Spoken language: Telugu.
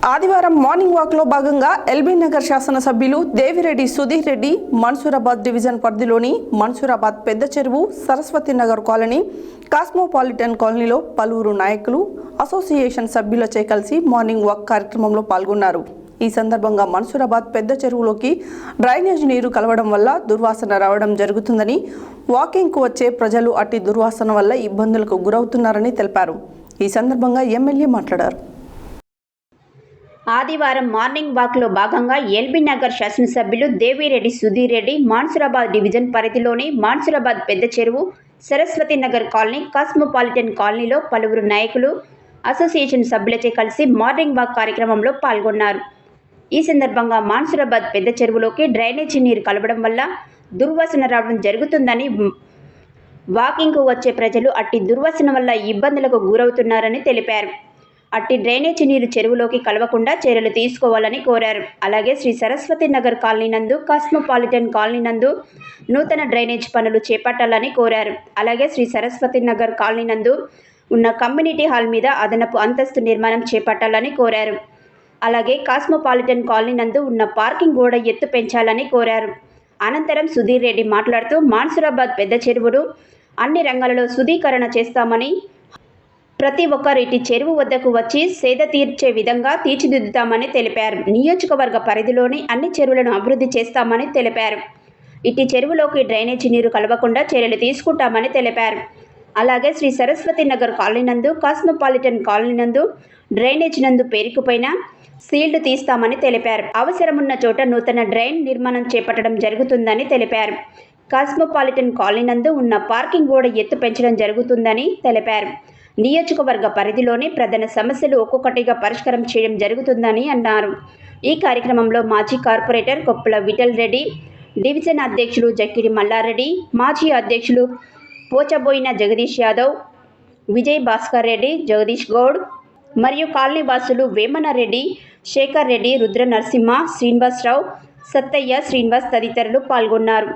ఆదివారం మార్నింగ్ వాక్లో భాగంగా ఎల్బీ నగర్ శాసనసభ్యులు దేవిరెడ్డి సుధీర్ రెడ్డి మన్సూరాబాద్ డివిజన్ పరిధిలోని మన్సూరాబాద్ పెద్ద చెరువు సరస్వతి నగర్ కాలనీ కాస్మోపాలిటన్ కాలనీలో పలువురు నాయకులు అసోసియేషన్ సభ్యులచే కలిసి మార్నింగ్ వాక్ కార్యక్రమంలో పాల్గొన్నారు. ఈ సందర్భంగా మన్సూరాబాద్ పెద్ద చెరువులోకి డ్రైనేజ్ నీరు కలవడం వల్ల దుర్వాసన రావడం జరుగుతుందని, వాకింగ్కు వచ్చే ప్రజలు అట్టి దుర్వాసన వల్ల ఇబ్బందులకు గురవుతున్నారని తెలిపారు. ఈ సందర్భంగా ఎమ్మెల్యే మాట్లాడారు. ఆదివారం మార్నింగ్ వాక్లో భాగంగా ఎల్బీ నగర్ శాసనసభ్యులు దేవిరెడ్డి సుధీర్ రెడ్డి మన్సూరాబాద్ డివిజన్ పరిధిలోని మన్సూరాబాద్ పెద్ద చెరువు సరస్వతి నగర్ కాలనీ కాస్మోపాలిటన్ కాలనీలో పలువురు నాయకులు అసోసియేషన్ సభ్యులచే కలిసి మార్నింగ్ వాక్ కార్యక్రమంలో పాల్గొన్నారు. ఈ సందర్భంగా మన్సూరాబాద్ పెద్ద చెరువులోకి డ్రైనేజీ నీరు కలవడం వల్ల దుర్వాసన రావడం జరుగుతుందని, వాకింగ్కు వచ్చే ప్రజలు అట్టి దుర్వాసన వల్ల ఇబ్బందులకు గురవుతున్నారని తెలిపారు. అట్టి డ్రైనేజీ నీరు చెరువులోకి కలవకుండా చర్యలు తీసుకోవాలని కోరారు. అలాగే శ్రీ సరస్వతి నగర్ కాలనీ నందు కాస్మోపాలిటన్ కాలనీ నందు నూతన డ్రైనేజ్ పనులు చేపట్టాలని కోరారు. అలాగే శ్రీ సరస్వతి నగర్ కాలనీ నందు ఉన్న కమ్యూనిటీ హాల్ మీద అదనపు అంతస్తు నిర్మాణం చేపట్టాలని కోరారు. అలాగే కాస్మోపాలిటన్ కాలనీ నందు ఉన్న పార్కింగ్ గోడ ఎత్తు పెంచాలని కోరారు. అనంతరం సుధీర్ రెడ్డి మాట్లాడుతూ మన్సూరాబాద్ పెద్ద చెరువును అన్ని రంగాలలో శుద్ధీకరణ చేస్తామని, ప్రతి ఒక్కరు ఇటు చెరువు వద్దకు వచ్చి సేద తీర్చే విధంగా తీర్చిదిద్దుతామని తెలిపారు. నియోజకవర్గ పరిధిలోని అన్ని చెరువులను అభివృద్ధి చేస్తామని తెలిపారు. ఇటు చెరువులోకి డ్రైనేజీ నీరు కలవకుండా చర్యలు తీసుకుంటామని తెలిపారు. అలాగే శ్రీ సరస్వతి నగర్ కాలనీ నందు కాస్మోపాలిటన్ కాలనీ నందు డ్రైనేజ్ నందు పేరుకుపోయిన సీల్డ్ తీస్తామని తెలిపారు. అవసరమున్న చోట నూతన డ్రైన్ నిర్మాణం చేపట్టడం జరుగుతుందని తెలిపారు. కాస్మోపాలిటన్ కాలనీ నందు ఉన్న పార్కింగ్ గోడ ఎత్తు పెంచడం జరుగుతుందని తెలిపారు. నియోజకవర్గ పరిధిలోని ప్రధాన సమస్యలు ఒక్కొక్కటిగా పరిష్కారం చేయడం జరుగుతుందని అన్నారు. ఈ కార్యక్రమంలో మాజీ కార్పొరేటర్ కొప్పుల విఠల్ రెడ్డి, డివిజన్ అధ్యక్షులు జక్కిడి మల్లారెడ్డి, మాజీ అధ్యక్షులు పోచబోయిన జగదీష్ యాదవ్, విజయ్ భాస్కర్ రెడ్డి, జగదీష్ గౌడ్ మరియు కాలనీ వాసులు వేమన రెడ్డి, శేఖర్ రెడ్డి, రుద్ర నరసింహ, శ్రీనివాసరావు, సత్తయ్య, శ్రీనివాస్ తదితరులు పాల్గొన్నారు.